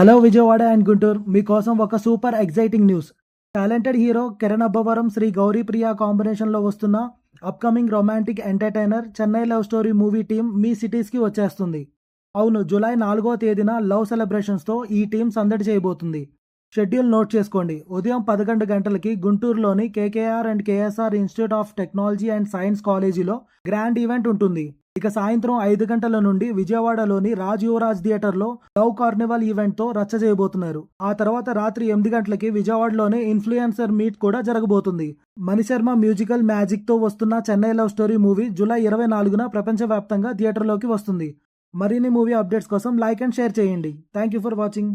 Hello Vijayawada and Guntur మీకోసం ఒక super exciting news. Talented hero Kiran Abbavaram Sri Gauri Priya కాంబినేషన్లో వస్తున్న upcoming romantic entertainer Chennai love story movie team మీ సిటీస్కి వచ్చేస్తుంది. అవును, జూలై 4వ తేదీన లవ్ సెలబ్రేషన్స్తో ఈ టీం సందడి చేయబోతుంది. షెడ్యూల్ నోట్ చేసుకోండి. ఉదయం 11 గంటలకి గుంటూరులోని KKR and KSR institute of technology and science కాలేజీలో గ్రాండ్ ఈవెంట్ ఉంటుంది. ఇక సాయంత్రం 5 గంటల నుండి విజయవాడలోని రాజ్ యువరాజ్ థియేటర్లో లవ్ కార్నివల్ ఈవెంట్తో రచ్చ చేయబోతున్నారు. ఆ తర్వాత రాత్రి 8 గంటలకి విజయవాడలోనే ఇన్ఫ్లుయెన్సర్ మీట్ కూడా జరగబోతుంది. మణిశర్మ మ్యూజికల్ మ్యాజిక్తో వస్తున్న Chennai love story movie July 24న ప్రపంచవ్యాప్తంగా థియేటర్లోకి వస్తుంది. మరిన్ని మూవీ అప్డేట్స్ కోసం లైక్ అండ్ షేర్ చేయండి. Thank you for watching.